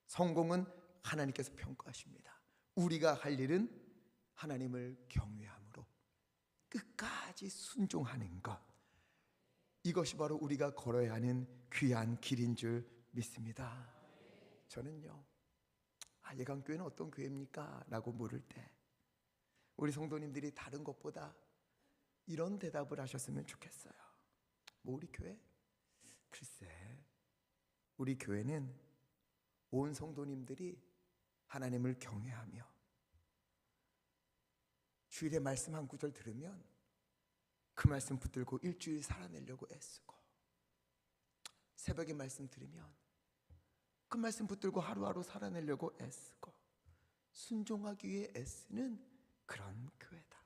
성공은 하나님께서 평가하십니다. 우리가 할 일은 하나님을 경외함으로 끝까지 순종하는 것, 이것이 바로 우리가 걸어야 하는 귀한 길인 줄 믿습니다. 저는요, 예강교회는 어떤 교회입니까? 라고 물을 때 우리 성도님들이 다른 것보다 이런 대답을 하셨으면 좋겠어요. 뭐 우리 교회? 글쎄, 우리 교회는 온 성도님들이 하나님을 경외하며 주일에 말씀 한 구절 들으면 그 말씀 붙들고 일주일 살아내려고 애쓰고, 새벽에 말씀 들으면 그 말씀 붙들고 하루하루 살아내려고 애쓰고, 순종하기 위해 애쓰는 그런 교회다.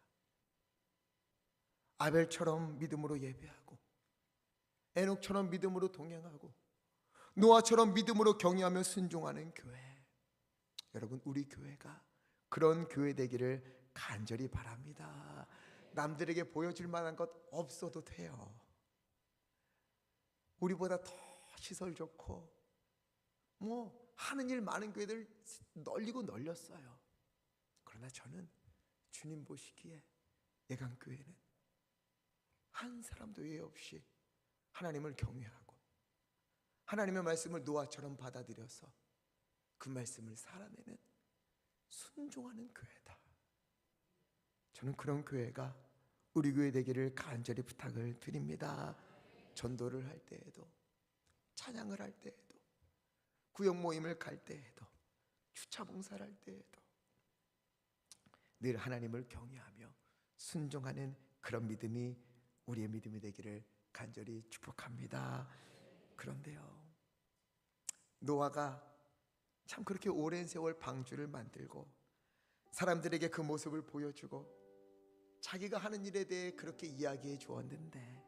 아벨처럼 믿음으로 예배하고, 에녹처럼 믿음으로 동행하고, 노아처럼 믿음으로 경외하며 순종하는 교회. 여러분, 우리 교회가 그런 교회 되기를 간절히 바랍니다. 남들에게 보여줄 만한 것 없어도 돼요. 우리보다 더 시설 좋고 뭐 하는 일 많은 교회들 널리고 널렸어요. 그러나 저는 주님 보시기에 예강교회는 한 사람도 예외 없이 하나님을 경외하고 하나님의 말씀을 노아처럼 받아들여서 그 말씀을 살아내는 순종하는 교회다. 저는 그런 교회가 우리 교회 되기를 간절히 부탁을 드립니다. 전도를 할 때에도, 찬양을 할 때에도, 구역 모임을 갈 때에도, 주차 봉사를 할 때에도 늘 하나님을 경외하며 순종하는 그런 믿음이 우리의 믿음이 되기를 간절히 축복합니다. 그런데요, 노아가 참 그렇게 오랜 세월 방주를 만들고 사람들에게 그 모습을 보여주고 자기가 하는 일에 대해 그렇게 이야기해 주었는데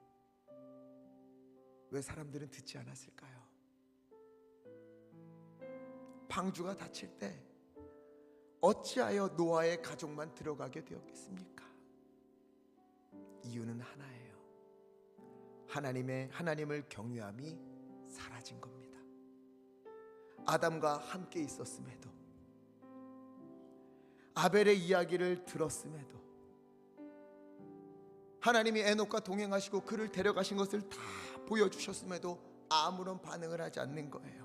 왜 사람들은 듣지 않았을까요? 방주가 닫힐 때 어찌하여 노아의 가족만 들어가게 되었겠습니까? 이유는 하나예요. 하나님을 경외함이 사라진 겁니다. 아담과 함께 있었음에도, 아벨의 이야기를 들었음에도, 하나님이 에녹과 동행하시고 그를 데려가신 것을 다 보여주셨음에도 아무런 반응을 하지 않는 거예요.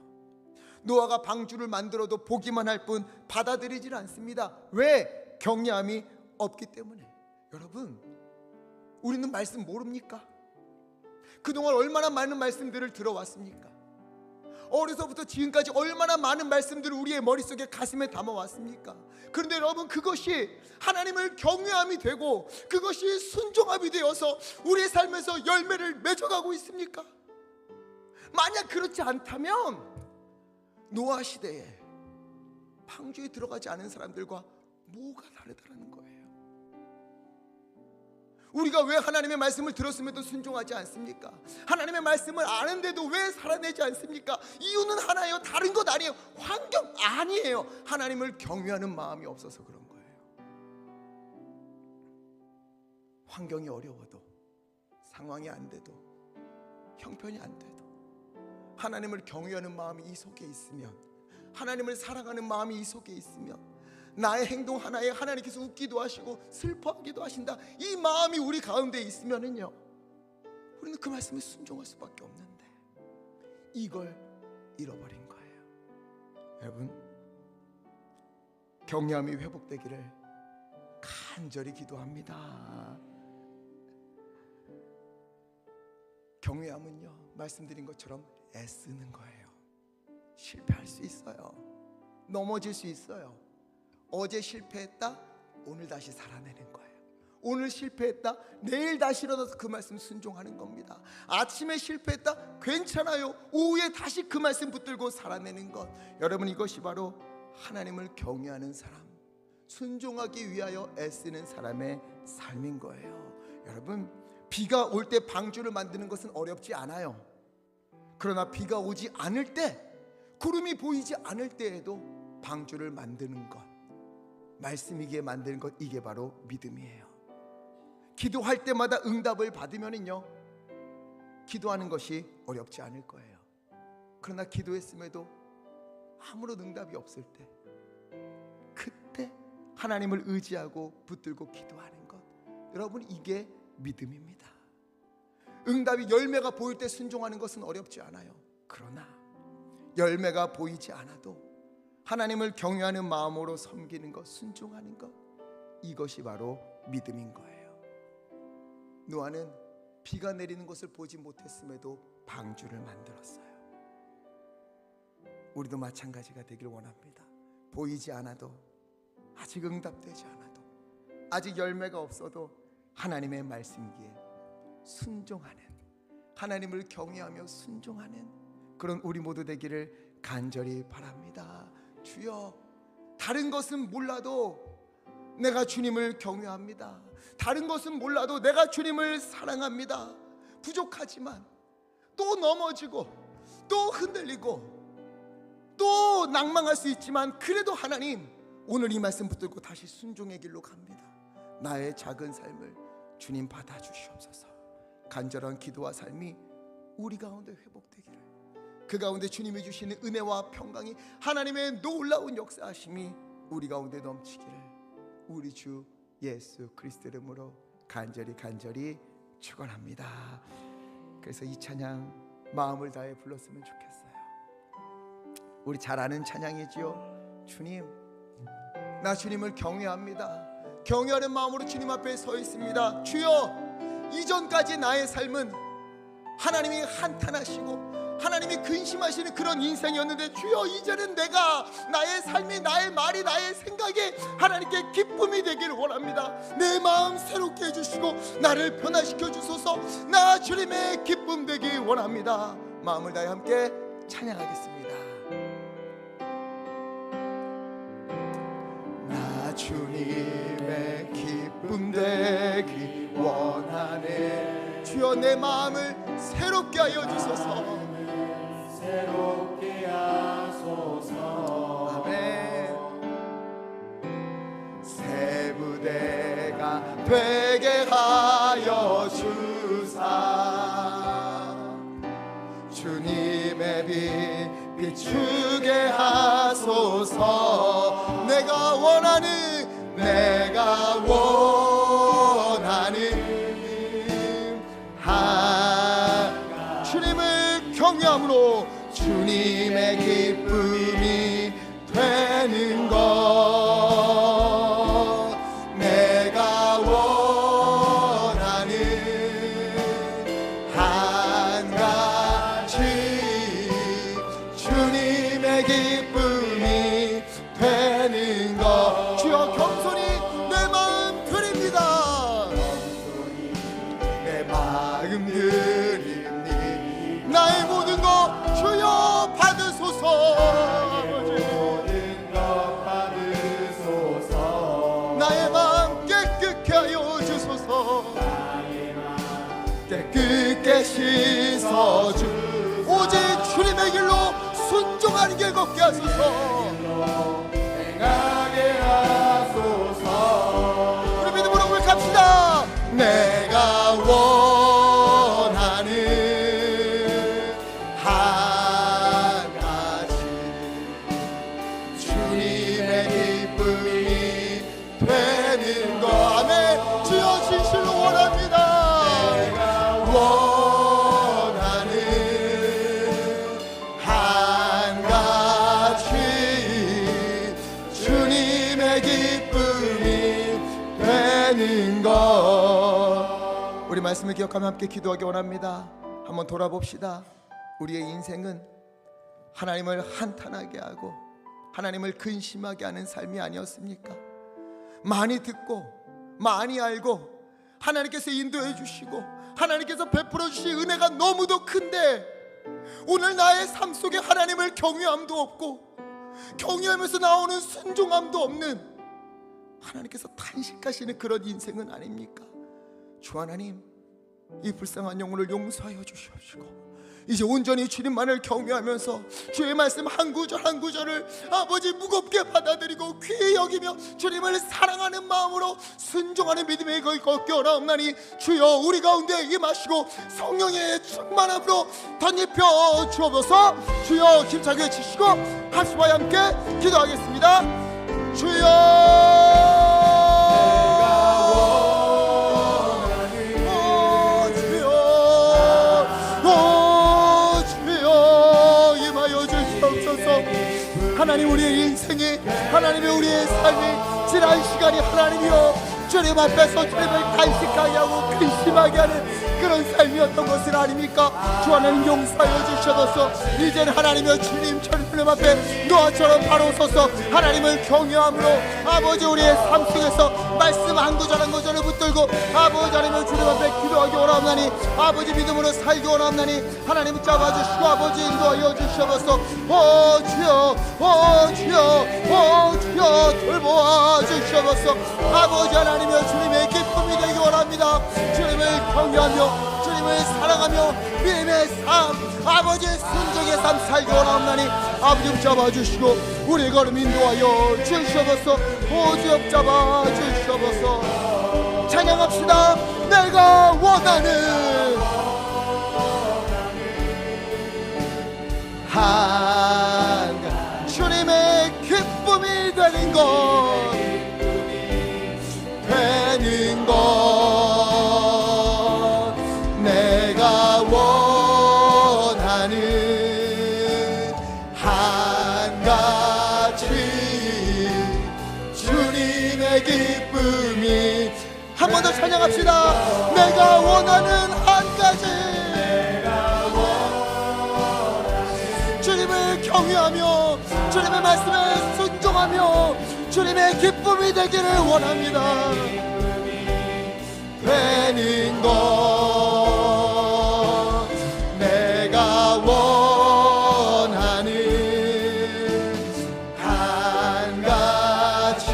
노아가 방주를 만들어도 보기만 할 뿐 받아들이질 않습니다. 왜? 경외함이 없기 때문에. 여러분, 우리는 말씀 모릅니까? 그동안 얼마나 많은 말씀들을 들어왔습니까? 어려서부터 지금까지 얼마나 많은 말씀들을 우리의 머릿속에 가슴에 담아왔습니까? 그런데 여러분, 그것이 하나님을 경외함이 되고 그것이 순종함이 되어서 우리의 삶에서 열매를 맺어가고 있습니까? 만약 그렇지 않다면 노아 시대에 방주에 들어가지 않은 사람들과 뭐가 다르다는 거예요. 우리가 왜 하나님의 말씀을 들었음에도 순종하지 않습니까? 하나님의 말씀을 아는데도 왜 살아내지 않습니까? 이유는 하나예요. 다른 것 아니에요. 환경 아니에요. 하나님을 경외하는 마음이 없어서 그런 거예요. 환경이 어려워도, 상황이 안 돼도, 형편이 안 돼도 하나님을 경외하는 마음이 이 속에 있으면, 하나님을 사랑하는 마음이 이 속에 있으면, 나의 행동 하나에 하나님께서 웃기도 하시고 슬퍼하기도 하신다, 이 마음이 우리 가운데 있으면은요, 우리는 그 말씀에 순종할 수밖에 없는데 이걸 잃어버린 거예요. 여러분, 경외함이 회복되기를 간절히 기도합니다. 경외함은요, 말씀드린 것처럼 애쓰는 거예요. 실패할 수 있어요. 넘어질 수 있어요. 어제 실패했다, 오늘 다시 살아내는 거예요. 오늘 실패했다, 내일 다시 일어나서 그 말씀 순종하는 겁니다. 아침에 실패했다, 괜찮아요. 오후에 다시 그 말씀 붙들고 살아내는 것. 여러분, 이것이 바로 하나님을 경외하는 사람, 순종하기 위하여 애쓰는 사람의 삶인 거예요. 여러분, 비가 올 때 방주를 만드는 것은 어렵지 않아요. 그러나 비가 오지 않을 때, 구름이 보이지 않을 때에도 방주를 만드는 것, 말씀이기에 만드는 것, 이게 바로 믿음이에요. 기도할 때마다 응답을 받으면은요, 기도하는 것이 어렵지 않을 거예요. 그러나 기도했음에도 아무런 응답이 없을 때, 그때 하나님을 의지하고 붙들고 기도하는 것, 여러분, 이게 믿음입니다. 응답이, 열매가 보일 때 순종하는 것은 어렵지 않아요. 그러나 열매가 보이지 않아도 하나님을 경외하는 마음으로 섬기는 것, 순종하는 것, 이것이 바로 믿음인 거예요. 노아는 비가 내리는 것을 보지 못했음에도 방주를 만들었어요. 우리도 마찬가지가 되길 원합니다. 보이지 않아도, 아직 응답되지 않아도, 아직 열매가 없어도 하나님의 말씀기에 순종하는, 하나님을 경외하며 순종하는 그런 우리 모두 되기를 간절히 바랍니다. 주여, 다른 것은 몰라도 내가 주님을 경외합니다. 다른 것은 몰라도 내가 주님을 사랑합니다. 부족하지만, 또 넘어지고, 또 흔들리고, 또 낭망할 수 있지만, 그래도 하나님, 오늘 이 말씀 붙들고 다시 순종의 길로 갑니다. 나의 작은 삶을 주님 받아주시옵소서. 간절한 기도와 삶이 우리 가운데 회복되기를, 그 가운데 주님이 주시는 은혜와 평강이, 하나님의 놀라운 역사하심이 우리 가운데 넘치기를 우리 주 예수 그리스도 이름으로 간절히 축원합니다. 그래서 이 찬양 마음을 다해 불렀으면 좋겠어요. 우리 잘 아는 찬양이지요. 주님, 나 주님을 경외합니다. 경외하는 마음으로 주님 앞에 서 있습니다. 주여, 이전까지 나의 삶은 하나님이 한탄하시고 하나님이 근심하시는 그런 인생이었는데, 주여, 이제는 내가 나의 삶이, 나의 말이, 나의 생각이 하나님께 기쁨이 되기를 원합니다. 내 마음 새롭게 해주시고 나를 변화시켜 주소서. 나 주님의 기쁨 되기 원합니다. 마음을 다해 함께 찬양하겠습니다. 나 주님의 기쁨 되기 원하네. 주여, 내 마음을 새롭게 하여 주소서. 새롭게 하소서. 아멘. 새 부대가 되게 하여 주사 주님의 빛 비추게 하소서. 내가 원하는 주님을 경외함으로 주님의 기쁨이 되는 것. 내가 원하는 한 가지, 주님의 기쁨이 되는 것. 주여, 겸손히 내 마음 드립니다. 내 마음 드립니다. 나의 모든 것 주여 받으소서. 모든 것 받으소서. 나의 마음 깨끗게 하여 주소서. 깨끗게 씻어주 오직 주님의 길로 순종하는 길 걷게 하소서. 행하게 하소서. 우리 믿음으로 고백합시다. 내가 원하는 한 가지, 주님의 기쁨이 되는 것. 아멘. 주여, 진실로 원합니다. 내가 원하는 한 가지, 주님의 기쁨이 되는 것. 우리 말씀을 기억하며 함께 기도하기 원합니다. 한번 돌아봅시다. 우리의 인생은 하나님을 한탄하게 하고 하나님을 근심하게 하는 삶이 아니었습니까? 많이 듣고 많이 알고 하나님께서 인도해 주시고 하나님께서 베풀어 주신 은혜가 너무도 큰데, 오늘 나의 삶 속에 하나님을 경외함도 없고 경외하면서 나오는 순종함도 없는, 하나님께서 탄식하시는 그런 인생은 아닙니까? 주 하나님, 이 불쌍한 영혼을 용서하여 주시옵시고 이제 온전히 주님만을 경외하면서 주의 말씀 한 구절 한 구절을 아버지 무겁게 받아들이고 귀히 여기며 주님을 사랑하는 마음으로 순종하는 믿음의 거기 걷게 원하옵나니, 주여, 우리 가운데 임하시고 성령의 충만함으로 덧입혀 주옵소서. 주여, 힘차게 외치시고 합심하여 함께 기도하겠습니다. 주여, 하나님, 우리의 인생이, 하나님의 우리의 삶이 지난 시간이 하나님이여 주님 앞에서 주님을 간직하게 하고 근심하게 하는 그런 삶이었던 것은 아닙니까? 주 하나님, 용서하여 주셔서 이제는 하나님의 주님 앞에 노아처럼 바로 서서 하나님을 경외함으로 아버지 우리의 삶 속에서 말씀 한 구절 한 구절을 붙들고 아버지 하나님의 주님 앞에 기도하기 원하옵나니, 아버지 믿음으로 살기 원하옵나니, 하나님 잡아주시고 아버지 인도하여 주셔서 오 주여, 오 주여, 오 주여 돌보아 주셔서 아버지 하나님의 주님의 기쁨이 되기 원합니다. 주님을 경외하며 주님을 사랑하며 믿음의 삶, 아버지 순종의 삶 살기 원하옵나니, 아버지 잡아주시고 우리 걸음 인도하여 주시옵소서. 오주엽 잡아주시옵소서. 찬양합시다. 내가 원하는 한 주님의 기쁨이 되는 것, 되는 것. 더 찬양합시다. 내가 원하는 한 가지, 주님을 경외하며 주님의 말씀에 순종하며 주님의 기쁨이 되기를 원합니다. 되는 것 내가 원하는 한 가지,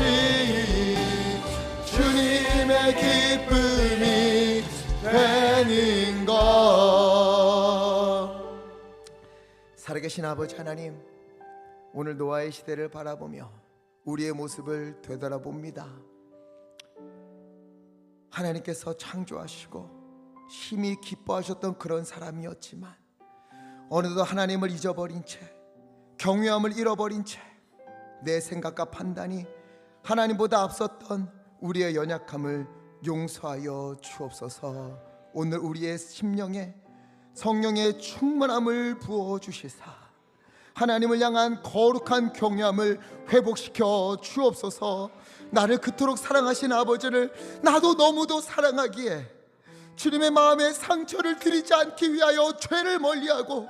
주님의 기쁨이 되는 것. 살아계신 아버지 하나님, 오늘 노아의 시대를 바라보며 우리의 모습을 되돌아봅니다. 하나님께서 창조하시고 심히 기뻐하셨던 그런 사람이었지만 어느덧 하나님을 잊어버린 채, 경외함을 잃어버린 채 내 생각과 판단이 하나님보다 앞섰던 우리의 연약함을 용서하여 주옵소서. 오늘 우리의 심령에 성령의 충만함을 부어주시사 하나님을 향한 거룩한 경외함을 회복시켜 주옵소서. 나를 그토록 사랑하신 아버지를 나도 너무도 사랑하기에 주님의 마음에 상처를 드리지 않기 위하여 죄를 멀리하고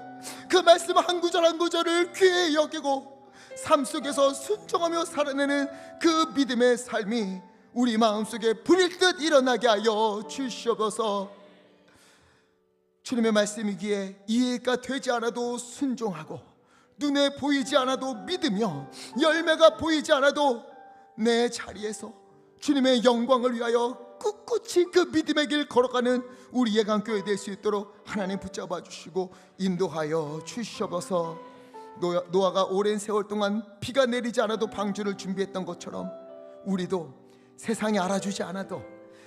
그 말씀 한 구절 한 구절을 귀히 여기고 삶 속에서 순종하며 살아내는 그 믿음의 삶이 우리 마음속에 불일 듯 일어나게 하여 주시옵소서. 주님의 말씀이기에 이해가 되지 않아도 순종하고 눈에 보이지 않아도 믿으며 열매가 보이지 않아도 내 자리에서 주님의 영광을 위하여 꿋꿋이 그 믿음의 길 걸어가는 우리 예강교회 될 수 있도록 하나님 붙잡아 주시고 인도하여 주시옵소서. 노아가 오랜 세월 동안 비가 내리지 않아도 방주를 준비했던 것처럼 우리도 세상이 알아주지 않아도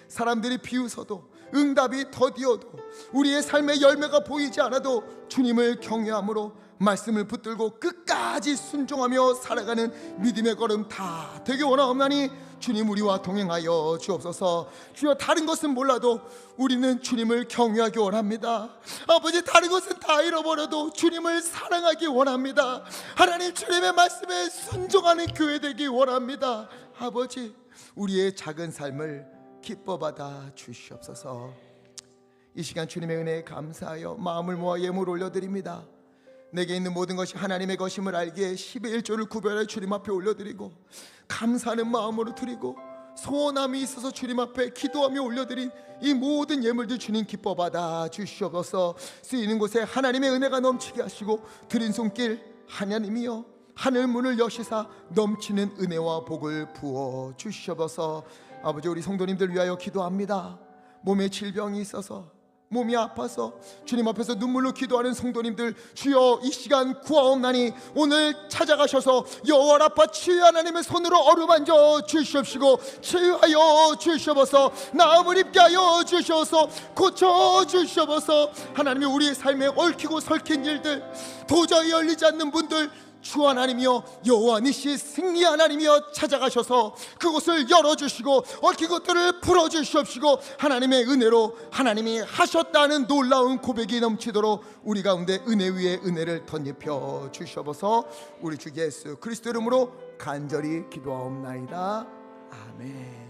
사람들이 비웃어도 응답이 더디어도 우리의 삶의 열매가 보이지 않아도 주님을 경외함으로 말씀을 붙들고 끝까지 순종하며 살아가는 믿음의 걸음 다 되게 원하옵나니 주님 우리와 동행하여 주옵소서. 주여, 다른 것은 몰라도 우리는 주님을 경외하기 원합니다. 아버지, 다른 것은 다 잃어버려도 주님을 사랑하기 원합니다. 하나님, 주님의 말씀에 순종하는 교회 되기 원합니다. 아버지, 우리의 작은 삶을 기뻐받아 주시옵소서. 이 시간 주님의 은혜에 감사하여 마음을 모아 예물 올려드립니다. 내게 있는 모든 것이 하나님의 것임을 알기에 10의 1조를 구별해 주님 앞에 올려드리고 감사하는 마음으로 드리고 소원함이 있어서 주님 앞에 기도하며 올려드린 이 모든 예물들 주님 기뻐받아 주시옵소서. 쓰이는 곳에 하나님의 은혜가 넘치게 하시고 드린 손길 하나님이여 하늘 문을 여시사 넘치는 은혜와 복을 부어 주시옵소서. 아버지, 우리 성도님들 위하여 기도합니다. 몸에 질병이 있어서 몸이 아파서 주님 앞에서 눈물로 기도하는 성도님들, 주여 이 시간 구하옵나니 오늘 찾아가셔서 여호와 라파 치유 하나님의 손으로 어루만져 주시옵시고 치유하여 주시옵소서. 나음을 입게 하여 주시옵소서. 고쳐 주시옵소서. 하나님이 우리의 삶에 얽히고 설킨 일들, 도저히 열리지 않는 분들, 주 하나님이여 여호와 니시 승리 하나님이여 찾아가셔서 그곳을 열어주시고 얽힌 것들을 풀어주시옵시고 하나님의 은혜로 하나님이 하셨다는 놀라운 고백이 넘치도록 우리 가운데 은혜 위에 은혜를 덧입혀 주시옵소서. 우리 주 예수 그리스도 이름으로 간절히 기도하옵나이다. 아멘.